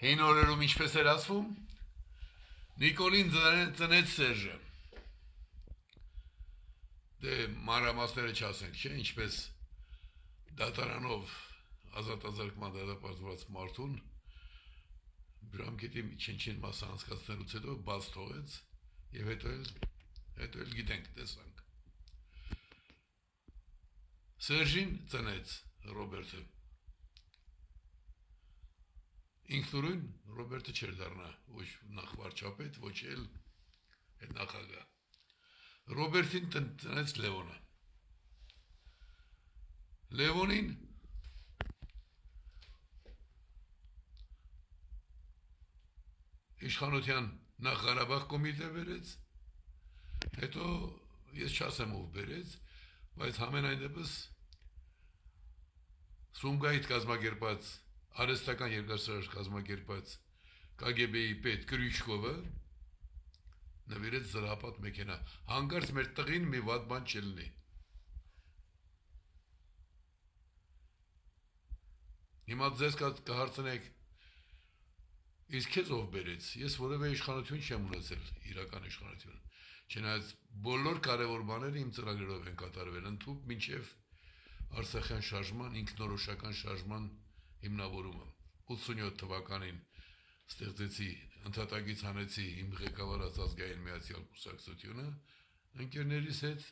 Հին օրերում ինչպես էր ասվում, Նիկոլին ծնեց Սերժը։ Դե մանրամասները չասենք, չէ, ինչպես դատարանով ազատազրկման դատապարտված մարդուն բրամկետի չնչին մասը անցկացնելուց հետո բաց թողեց եւ հետո էլ գիտենք, տեսանք։ Սերժին ծնեց Ռոբերտը։ Ինքնուրույն Ռոբերտը չէր դառնա ոչ նախ վարչապետ, ոչ էլ նախագահ։ Ռոբերտին ծնեց Լևոնը։ Լևոնին իշխանության նախ Ղարաբաղ կոմիտե բերեց, հետո ես չասեմ ով բերեց, բայց համենայն դեպս Սումգայիթ կազմակերպած արհեստական երկրաշարժ կազմակերպած KGB-ի պետ Կրյուչկովը նվիրեց զրահապատ մեքենա, հանկարծ մեր տղին մի վատ բան չլինի։ Հիմա ձեզ կհարցնեք, իսկ քեզ ով բերեց, ես որևէ իշխանություն չեմ ունեցել, իրական իշխանություն, չնայած բոլոր կարևոր բաները իմ ծրագրերով են կատարվել, ընդհուպ մինչև Արցախյան շարժման, ինքնորոշական շարժման հիմնավորումը 87 թվականին ստեղծեցի, ընդհատակից հանեցի իմ ղեկավարած ազգային միացյալ կուսակցությունը, ընկերներիս հետ,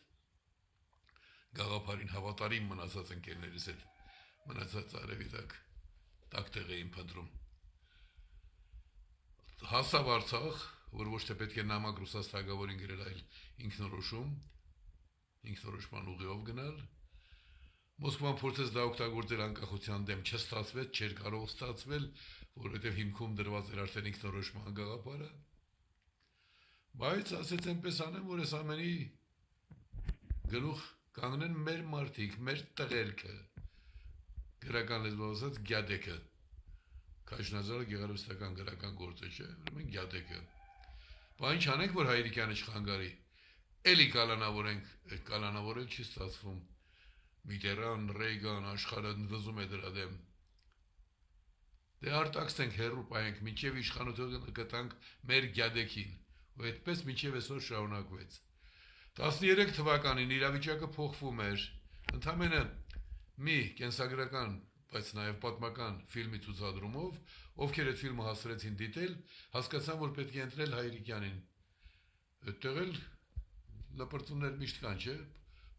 գաղափարին հավատարիմ մնացած ընկերներիս հետ, մնացած արևի տակ էին փնտրում։ Հասավ Արցախ, որ ոչ թե պետք է նամակ Ռուսաստան թագավորին գրել, այլ ինքնորոշման ուղիով գնալ։ Մոսկվան փորձեց դա օգտագործել անկախության դեմ, չստացվեց, չէր կարող ստացվել, որովհետև հիմքում դրված էր արդեն ինքնորոշման գաղափարը։ Բայց ասեց այնպես անեմ, որ այս ամենի գլուխ կանգնեն մեր մարդիկ, մեր տղերքը, գրական լեզվով ասած գյադեկը, Քաշնազարը գեղարվեստական գրական գործ է, չէ, ուրեմն գյադեկը։ Բա ինչ անենք, որ Հայրիկյանը չխանգարի, էլի կալանավորել չի ստացվում։ Միտերան, Ռեյգան, աշխարհը վզում է դրա դեմ։ Դե արտաքսենք հերրու պահենք, մինչև իշխանությունը գտանք մեր գյադեկին, ու այդպես մինչև այսօր շարունակվեց։ 13 թվականին իրավիճակը փոխվում էր, ընդամենը մի կենսագրական, բայց նաև պատմական ֆիլմի ցուցադրումով, ովքեր այդ ֆիլմը հասցրեցին դիտել, հասկացան, որ պետք է ընտրել Հայրիկյանին։ Այդտեղ էլ լպրծուններ միշտ կան, չէ,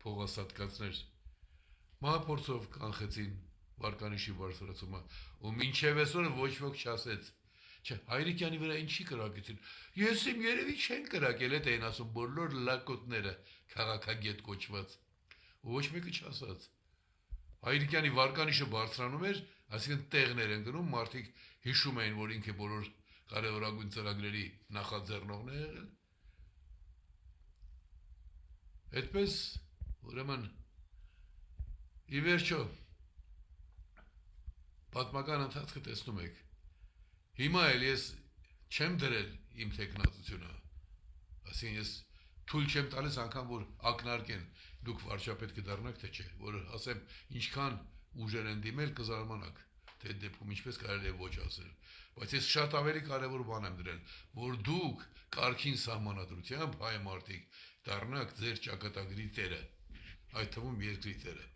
փողասատկացներ։ Մահափորձով կանխեցին Վարկանիշի բարձրացումը, ու մինչև այսօր ոչ ոք չասեց, չէ, Հայրիկյանի վրա ինչի կրակեցին։ Ես իմ երևի չեն կրակել, այդ էին ասում բոլոր լակոտները, քաղաքագետ կոչված։ Ու ոչ մեկը չասաց։ Հայրիկյանի Վարկանիշը բարձրանում էր, այսինքն տեղներ են գնում, մարդիկ հիշում էին, որ ինքը բոլոր կարևորագույն ծրագրերի նախաձեռնողն է եղել։ Այդպես, ուրեմն, ի վերջո, պատմական ընթացքը տեսնում եք։ Հիմա էլ ես չեմ դրել իմ թեկնածությունը, այսինքն ես թույլ չեմ տալիս անգամ, որ ակնարկեն, դուք վարչապետ կդառնաք, թե չէ, որ ասեմ, ինչքան ուժեր են դիմել, կզարմանաք, թե դեպքում ինչպես կարելի է ոչ ասել, բայց ես շատ ավելի կարևոր բան եմ դրել, որ դուք կարգին սահմանադրությամբ հայ մարդիկ դառնաք ձեր ճակատագրի տերը, այդ թվում երկրի տերը։